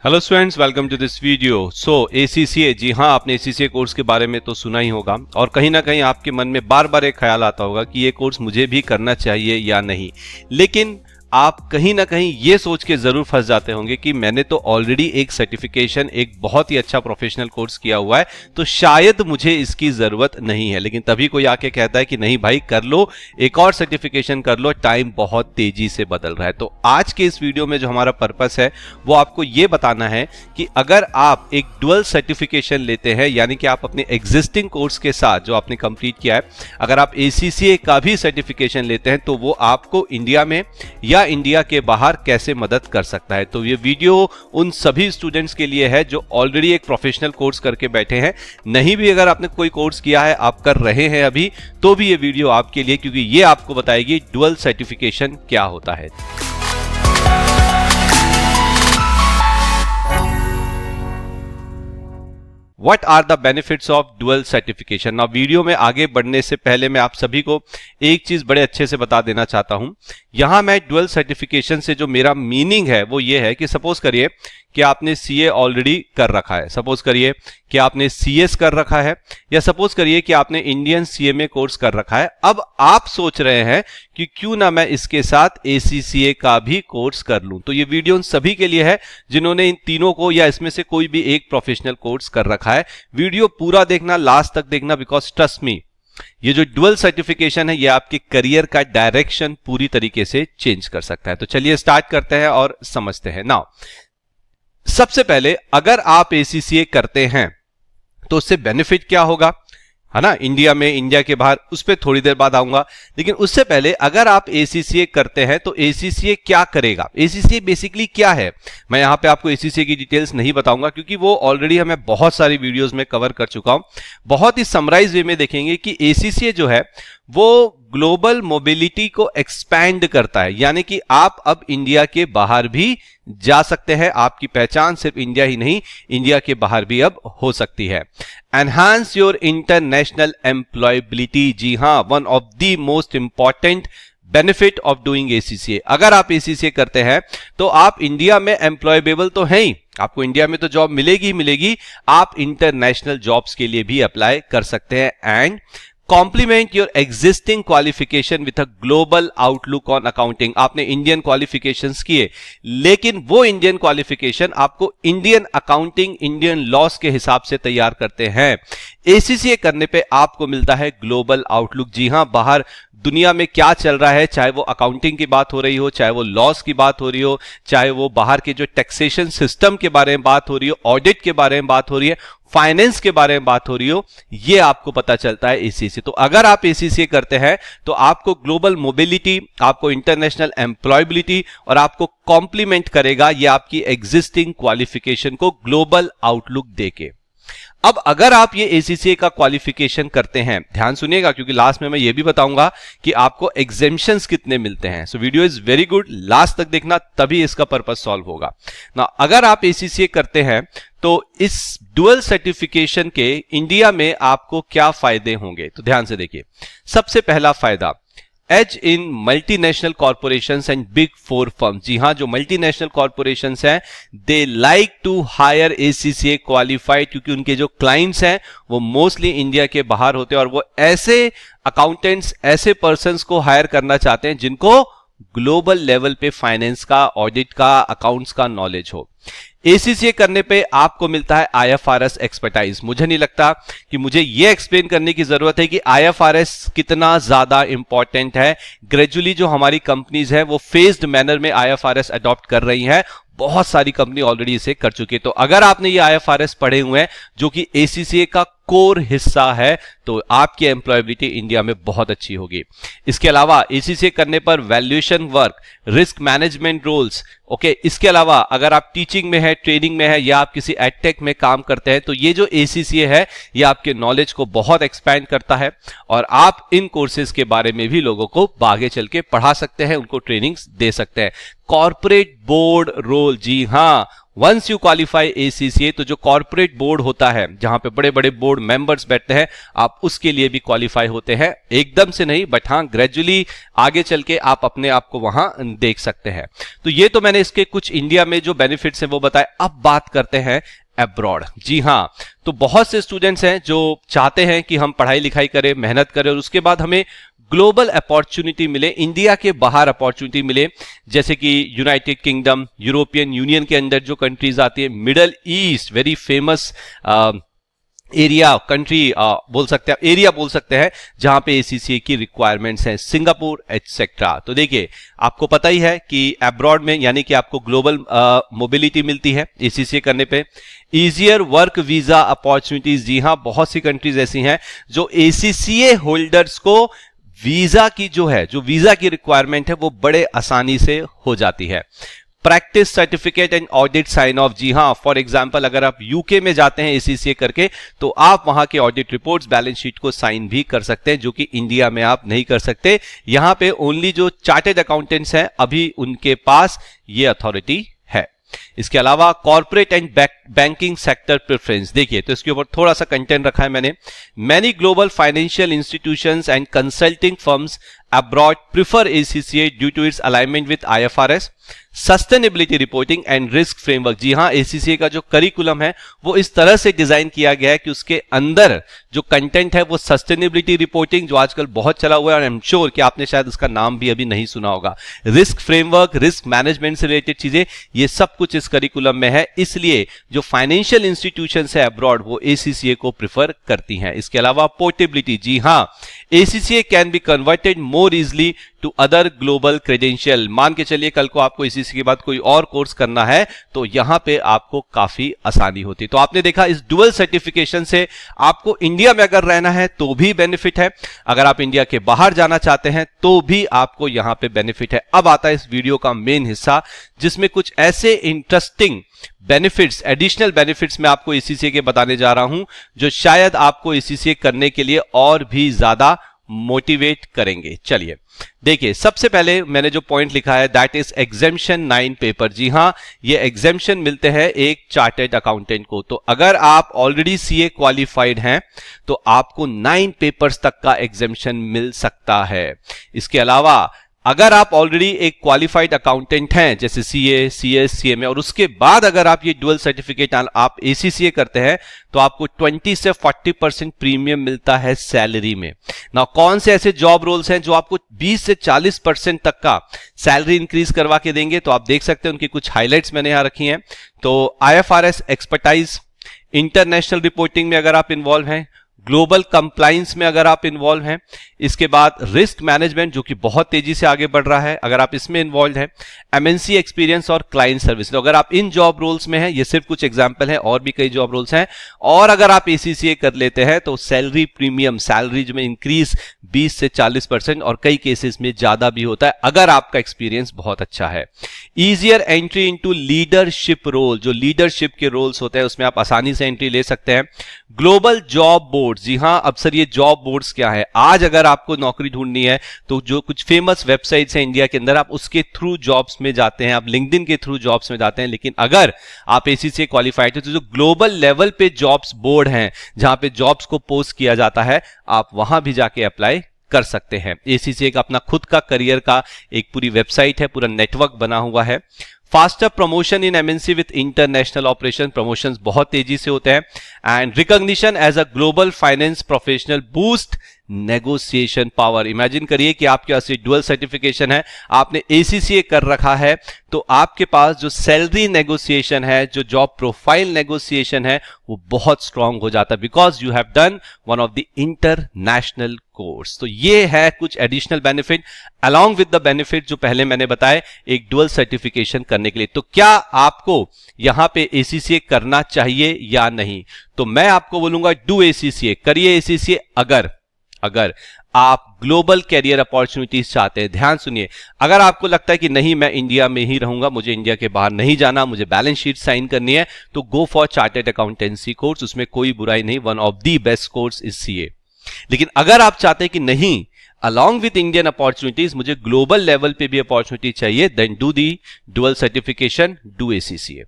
Hello students, welcome to this video. So ACCA, जी हाँ, आपने ACCA कोर्स के बारे में तो सुना ही होगा और कहीं ना कहीं आपके मन में बार बार एक ख्याल आता होगा कि ये कोर्स मुझे भी करना चाहिए या नहीं। लेकिन आप कहीं ना कहीं ये सोच के जरूर फंस जाते होंगे कि मैंने तो ऑलरेडी एक सर्टिफिकेशन, एक बहुत ही अच्छा प्रोफेशनल कोर्स किया हुआ है, तो शायद मुझे इसकी जरूरत नहीं है। लेकिन तभी कोई आके कहता है कि नहीं भाई, कर लो, एक और सर्टिफिकेशन कर लो, टाइम बहुत तेजी से बदल रहा है। तो आज के इस वीडियो में जो हमारा पर्पस है वो आपको ये बताना है कि अगर आप एक डुअल सर्टिफिकेशन लेते हैं, यानी कि आप अपने एग्जिस्टिंग कोर्स के साथ जो आपने कंप्लीट किया है, अगर आप ACCA का भी सर्टिफिकेशन लेते हैं तो वो आपको इंडिया में या इंडिया के बाहर कैसे मदद कर सकता है। तो ये वीडियो उन सभी स्टूडेंट्स के लिए है जो ऑलरेडी एक प्रोफेशनल कोर्स करके बैठे हैं। नहीं भी अगर आपने कोई कोर्स किया है, आप कर रहे हैं अभी, तो भी ये वीडियो आपके लिए, क्योंकि ये आपको बताएगी डुअल सर्टिफिकेशन क्या होता है। What are the benefits of dual certification? ना वीडियो में आगे बढ़ने से पहले मैं आप सभी को एक चीज बड़े अच्छे से बता देना चाहता हूं। यहां मैं डुअल सर्टिफिकेशन से जो मेरा मीनिंग है वो ये है कि सपोज करिए कि आपने CA ऑलरेडी कर रखा है, सपोज करिए कि आपने CS कर रखा है, या सपोज करिए कि आपने इंडियन CMA कोर्स कर रखा है। अब आप सोच रहे हैं कि क्यों ना मैं इसके साथ ACCA का भी कोर्स कर लूं। तो ये वीडियो उन सभी के लिए है जिन्होंने इन तीनों को या इसमें से कोई भी एक प्रोफेशनल कोर्स कर रखा है। वीडियो पूरा देखना, लास्ट तक देखना, बिकॉज ट्रस्ट मी, ये जो डुअल सर्टिफिकेशन है ये आपके करियर का डायरेक्शन पूरी तरीके से चेंज कर सकता है। तो चलिए स्टार्ट करते हैं और समझते हैं। नाउ सबसे पहले, अगर आप ACCA करते हैं तो उससे बेनिफिट क्या होगा, है ना, इंडिया में, इंडिया के बाहर, उस पर थोड़ी देर बाद आऊंगा। लेकिन उससे पहले, अगर आप ACCA करते हैं तो ACCA क्या करेगा, ACCA बेसिकली क्या है। मैं यहां पे आपको ACCA की डिटेल्स नहीं बताऊंगा क्योंकि वो ऑलरेडी हमें बहुत सारी वीडियोस में कवर कर चुका हूं। बहुत ही समराइज वे में देखेंगे कि ACCA जो है वो ग्लोबल मोबिलिटी को एक्सपैंड करता है, यानी कि आप अब इंडिया के बाहर भी जा सकते हैं। आपकी पहचान सिर्फ इंडिया ही नहीं, इंडिया के बाहर भी अब हो सकती है। एनहांस योर इंटरनेशनल एम्प्लॉयबिलिटी, जी हां, one of the most important benefit of doing ACCA। अगर आप ACCA करते हैं तो आप इंडिया में एम्प्लॉयबेबल तो हैं ही, आपको इंडिया में तो जॉब मिलेगी ही मिलेगी, आप इंटरनेशनल जॉब्स के लिए भी अप्लाई कर सकते हैं। And complement your existing qualification with a global outlook on accounting. आपने इंडियन क्वालिफिकेशंस किए, लेकिन वो इंडियन क्वालिफिकेशन आपको इंडियन अकाउंटिंग, इंडियन लॉस के हिसाब से तैयार करते हैं। ACCA करने पे आपको मिलता है ग्लोबल आउटलुक। जी हां, बाहर दुनिया में क्या चल रहा है, चाहे वो अकाउंटिंग की बात हो रही हो, चाहे वो लॉस की बात हो रही हो, चाहे वो बाहर के जो टैक्सेशन सिस्टम के बारे में बात हो रही हो, ऑडिट के बारे में बात हो रही है, फाइनेंस के बारे में बात हो रही हो, ये आपको पता चलता है ACCA। तो अगर आप ACCA करते हैं तो आपको ग्लोबल मोबिलिटी, आपको इंटरनेशनल एम्प्लॉयबिलिटी और आपको कॉम्प्लीमेंट करेगा ये आपकी एग्जिस्टिंग क्वालिफिकेशन को ग्लोबल आउटलुक देके। अब अगर आप ये ACCA का क्वालिफिकेशन करते हैं, ध्यान सुनिएगा क्योंकि लास्ट में मैं ये भी बताऊंगा कि आपको एग्जेम्पशंस कितने मिलते हैं। So video is very good, last तक देखना, तभी इसका पर्पस सॉल्व होगा ना। अगर आप ACCA करते हैं तो इस डुअल सर्टिफिकेशन के इंडिया में आपको क्या फायदे होंगे, तो ध्यान से देखिए। सबसे पहला फायदा, as in multinational corporations and big four firms. जी हां, जो मल्टीनेशनल कॉर्पोरेशंस हैं, they like to hire ACCA qualified, क्योंकि उनके जो क्लाइंट्स हैं वो मोस्टली इंडिया के बाहर होते हैं और वो ऐसे अकाउंटेंट्स, ऐसे पर्संस को हायर करना चाहते हैं जिनको ग्लोबल लेवल पे फाइनेंस का, ऑडिट का, अकाउंट्स का नॉलेज हो। ACCA करने पे आपको मिलता है IFRS एक्सपर्टाइज। मुझे नहीं लगता कि मुझे ये एक्सप्लेन करने की जरूरत है कि IFRS कितना ज्यादा इंपॉर्टेंट है। ग्रेजुअली जो हमारी कंपनीज है वो फेज्ड मैनर में IFRS अडॉप्ट कर रही हैं, बहुत सारी कंपनी ऑलरेडी इसे कर चुकी है। तो अगर आपने ये IFRS पढ़े हुए हैं जो कि ACCA का कोर हिस्सा है, तो आपकी एम्प्लॉयबिलिटी इंडिया में बहुत अच्छी होगी। इसके अलावा ACCA करने पर valuation work, risk management roles, okay, इसके अलावा अगर आप टीचिंग में है, ट्रेनिंग में है, या आप किसी एडटेक में काम करते हैं, तो ये जो ACCA है ये आपके नॉलेज को बहुत एक्सपैंड करता है और आप इन कोर्सेज के बारे में भी लोगों को आगे चल के पढ़ा सकते हैं, उनको ट्रेनिंग्स दे सकते हैं। कॉर्पोरेट बोर्ड रोल, जी हां, वंस यू क्वालिफाई ACCA, तो जो कॉर्पोरेट बोर्ड होता है जहां पे बड़े बड़े बोर्ड मेंबर्स बैठते हैं, आप उसके लिए भी क्वालिफाई होते हैं। एकदम से नहीं, बट हाँ ग्रेजुअली आगे चल के आप अपने आप को वहां देख सकते हैं। तो ये तो मैंने इसके कुछ इंडिया में जो बेनिफिट्स हैं वो बताए। अब बात करते हैं अब्रॉड। जी हाँ, तो बहुत से स्टूडेंट्स हैं जो चाहते हैं कि हम पढ़ाई लिखाई करें, मेहनत करें और उसके बाद हमें ग्लोबल अपॉर्चुनिटी मिले, इंडिया के बाहर अपॉर्चुनिटी मिले, जैसे कि यूनाइटेड किंगडम, यूरोपियन यूनियन के अंदर जो कंट्रीज आती है, middle east, very famous area, country बोल सकते हैं, एरिया बोल सकते हैं जहां पे ACCA की रिक्वायरमेंट्स हैं, सिंगापुर एटसेट्रा। तो देखिए, आपको पता ही है कि अब्रॉड में यानी कि आपको ग्लोबल मोबिलिटी मिलती है ACCA करने पे। ईजियर वर्क वीजा अपॉर्चुनिटीज, जी हां, बहुत सी कंट्रीज ऐसी हैं जो ACCA होल्डर्स को वीजा की जो वीजा की रिक्वायरमेंट है वो बड़े आसानी से हो जाती है। Practice certificate and audit sign off, जी हां, फॉर एग्जांपल अगर आप यूके में जाते हैं ACCA करके, तो आप वहां के ऑडिट रिपोर्ट्स, बैलेंस शीट को साइन भी कर सकते हैं, जो कि इंडिया में आप नहीं कर सकते। यहां पे ओनली जो चार्टेड अकाउंटेंट्स हैं अभी उनके पास ये अथॉरिटी है। इसके अलावा corporate and banking sector preference, देखिए तो इसके ऊपर थोड़ा सा कंटेंट रखा है मैंने। Many global financial institutions and consulting firms abroad prefer ACCA due to its alignment with IFRS, sustainability reporting and risk framework. जी हां, ACCA का जो करिकुलम है वो इस तरह से डिजाइन किया गया है कि उसके अंदर जो कंटेंट है वो सस्टेनेबिलिटी रिपोर्टिंग, जो आजकल बहुत चला हुआ है और आई एम श्योर कि आपने शायद उसका नाम भी अभी नहीं सुना होगा, रिस्क फ्रेमवर्क, रिस्क मैनेजमेंट से रिलेटेड चीजें, ये सब कुछ इस करिकुलम में है। इसलिए जो फाइनेंशियल इंस्टीट्यूशंस है अब्रॉड वो ACCA को प्रिफर करती हैं। इसके अलावा पोर्टेबिलिटी, जी हां, ACCA can be converted more easily to other global credential. मान के चलिए कल को आपको ACCA के बाद कोई और कोर्स करना है तो यहां पे आपको काफी आसानी होती है। तो आपने देखा इस डुअल सर्टिफिकेशन से आपको इंडिया में अगर रहना है तो भी बेनिफिट है, अगर आप इंडिया के बाहर जाना चाहते हैं तो भी आपको यहां पे बेनिफिट है। अब आता है इस वीडियो का मेन हिस्सा, जिसमें कुछ ऐसे इंटरेस्टिंग बेनिफिट्स, एडिशनल बेनिफिट्स मैं आपको ACCA के बताने जा रहा हूं जो शायद आपको ACCA करने के लिए और भी ज्यादा मोटिवेट करेंगे। चलिए देखिए, सबसे पहले मैंने जो पॉइंट लिखा है दैट इज एग्जेम्पशन 9 पेपर। जी हां, ये एग्जेम्पशन मिलते हैं एक चार्टर्ड अकाउंटेंट को। तो अगर आप ऑलरेडी CA क्वालिफाइड हैं तो आपको 9 पेपर्स तक का एग्जेम्पशन मिल सकता है। इसके अलावा अगर आप ऑलरेडी एक क्वालिफाइड अकाउंटेंट हैं जैसे CA, CS, CMA और उसके बाद अगर आप ये डुअल सर्टिफिकेट आप ACCA करते हैं तो आपको 20 से 40% प्रीमियम मिलता है सैलरी में। ना कौन से ऐसे जॉब रोल्स हैं जो आपको 20 से 40% तक का सैलरी इंक्रीज करवा के देंगे, तो आप देख सकते हैं उनकी कुछ हाइलाइट्स मैंने यहां रखी हैं। तो IFRS एक्सपर्टाइज, इंटरनेशनल रिपोर्टिंग में अगर आप इन्वॉल्व हैं, ग्लोबल कंप्लायंस में अगर आप इन्वॉल्व हैं, इसके बाद रिस्क मैनेजमेंट जो कि बहुत तेजी से आगे बढ़ रहा है, अगर आप इसमें इन्वॉल्व हैं, MNC एक्सपीरियंस और क्लाइंट सर्विस। तो अगर आप इन जॉब रोल्स में हैं, ये सिर्फ कुछ एग्जांपल हैं, और भी कई जॉब रोल्स हैं, और अगर आप ACCA कर लेते हैं तो सैलरी प्रीमियम, सैलरी में इंक्रीज 20 से 40% और कई केसेस में ज्यादा भी होता है अगर आपका एक्सपीरियंस बहुत अच्छा है। Easier entry into leadership role, जो लीडरशिप के रोल्स होते हैं उसमें आप आसानी से एंट्री ले सकते हैं। ग्लोबल जॉब बोर्ड, जी हां, अब सर ये जॉब बोर्ड्स क्या है? आज अगर आपको नौकरी ढूंढनी है तो जो कुछ फेमस वेबसाइट्स हैं इंडिया के अंदर, आप उसके थ्रू जॉब्स में जाते हैं, आप लिंक्डइन के थ्रू जॉब्स में जाते हैं। लेकिन अगर आप ACCA क्वालिफाइड है तो जो ग्लोबल लेवल पे जॉब्स बोर्ड हैं जहां पे जॉब्स को पोस्ट किया जाता है, आप वहां भी जाके अप्लाई कर सकते हैं। ACCA का अपना खुद का करियर का एक पूरी वेबसाइट है, पूरा नेटवर्क बना हुआ है। Faster promotion in MNC with international operation, promotions बहुत तेजी से होते हैं। And recognition as a global finance professional, boost negotiation power. Imagine करिए कि आपके पास ये डुअल सर्टिफिकेशन है, आपने ACCA कर रखा है, तो आपके पास जो सैलरी नेगोशिएशन है, जो जॉब प्रोफाइल नेगोशिएशन है, वो बहुत स्ट्रांग हो जाता है because you have done one of the international course. तो ये है कुछ additional benefit along with the benefit जो पहले मैंने बताए एक डुअल सर्टिफिकेशन करने के लिए। तो क्या आपको यहां पे ACCA करना चाहिए या नहीं? तो मैं आपको बोलूंगा डू ACCA, करिए ACCA अगर आप ग्लोबल कैरियर अपॉर्चुनिटीज चाहते हैं। ध्यान सुनिए, अगर आपको लगता है कि नहीं मैं इंडिया में ही रहूंगा, मुझे इंडिया के बाहर नहीं जाना, मुझे बैलेंस शीट साइन करनी है, तो go for chartered accountancy course, उसमें कोई बुराई नहीं, one of the best course is CA। लेकिन अगर आप चाहते हैं कि नहीं, अलॉन्ग विथ इंडियन अपॉर्चुनिटीज मुझे ग्लोबल लेवल पे भी अपॉर्चुनिटी चाहिए, then do the dual certification, do ACCA।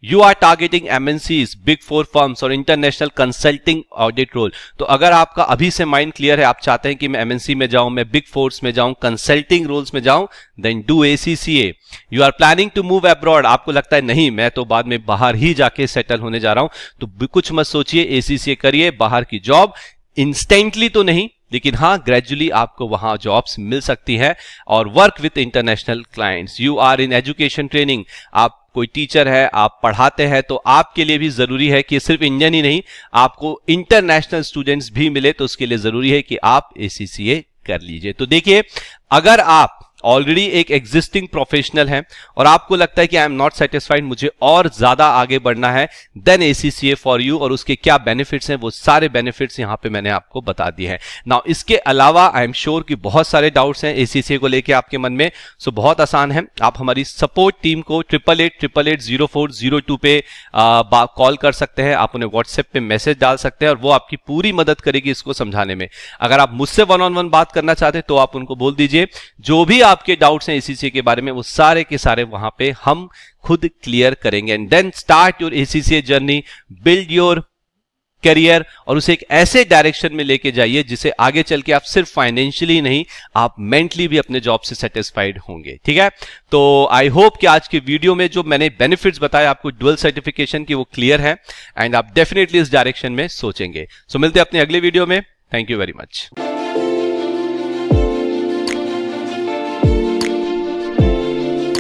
You are targeting MNCs, big 4 firms और इंटरनेशनल कंसल्टिंग ऑडिट रोल। तो अगर आपका अभी से माइंड क्लियर है, आप चाहते हैं कि मैं एमएनसी में जाऊं, मैं बिग फोर्स में जाऊं, कंसल्टिंग रोल्स में जाऊं, then do ACCA. You are planning to move abroad, आपको लगता है नहीं मैं तो बाद में बाहर ही जाके सेटल होने जा रहा हूं, तो कुछ मत सोचिए, एसीसीए करिए। बाहर की जॉब इंस्टेंटली तो नहीं, लेकिन हाँ ग्रेजुअली आपको वहां जॉब्स मिल सकती है। और work with international clients. You are in education training, आप कोई टीचर है, आप पढ़ाते हैं, तो आपके लिए भी जरूरी है कि सिर्फ इंडियन ही नहीं, आपको इंटरनेशनल स्टूडेंट्स भी मिले, तो उसके लिए जरूरी है कि आप एसीसीए कर लीजिए। तो देखिए, अगर आप ऑलरेडी एक एग्जिस्टिंग प्रोफेशनल हैं और आपको लगता है कि आई एम नॉट सेटिस्फाइड, मुझे और ज्यादा आगे बढ़ना है, देन एसीसीए फॉर यू। और उसके क्या बेनिफिट्स हैं, वो सारे बेनिफिट्स यहां पे मैंने आपको बता दिए हैं। नाउ इसके अलावा आई एम श्योर कि बहुत सारे डाउट्स हैं एसीसीए को लेके आपके मन में, सो बहुत आसान है, आप हमारी सपोर्ट टीम को 88880402 पे कॉल कर सकते हैं, आप उन्हें व्हाट्सएप पे मैसेज डाल सकते हैं और वो आपकी पूरी मदद करेगी इसको समझाने में। अगर आप मुझसे वन ऑन वन बात करना चाहते हैं तो आप उनको बोल दीजिए, जो भी आपके डाउट्स हैं एसीसीए के बारे में, वो सारे के सारे वहां पे हम खुद क्लियर करेंगे। And then start your ACCA journey, build your career, और उसे एक ऐसे डायरेक्शन में लेके जाइए जिसे आगे चल के आप सिर्फ फाइनेंशियली नहीं, आप मेंटली भी अपने जॉब से सेटिस्फाइड होंगे। ठीक है, तो आई होप कि आज के वीडियो में जो मैंने बेनिफिट्स बताए आपको डुअल सर्टिफिकेशन की, वो क्लियर है एंड आप डेफिनेटली इस डायरेक्शन में सोचेंगे। सो मिलते हैं अपने अगले वीडियो में। Thank you very much.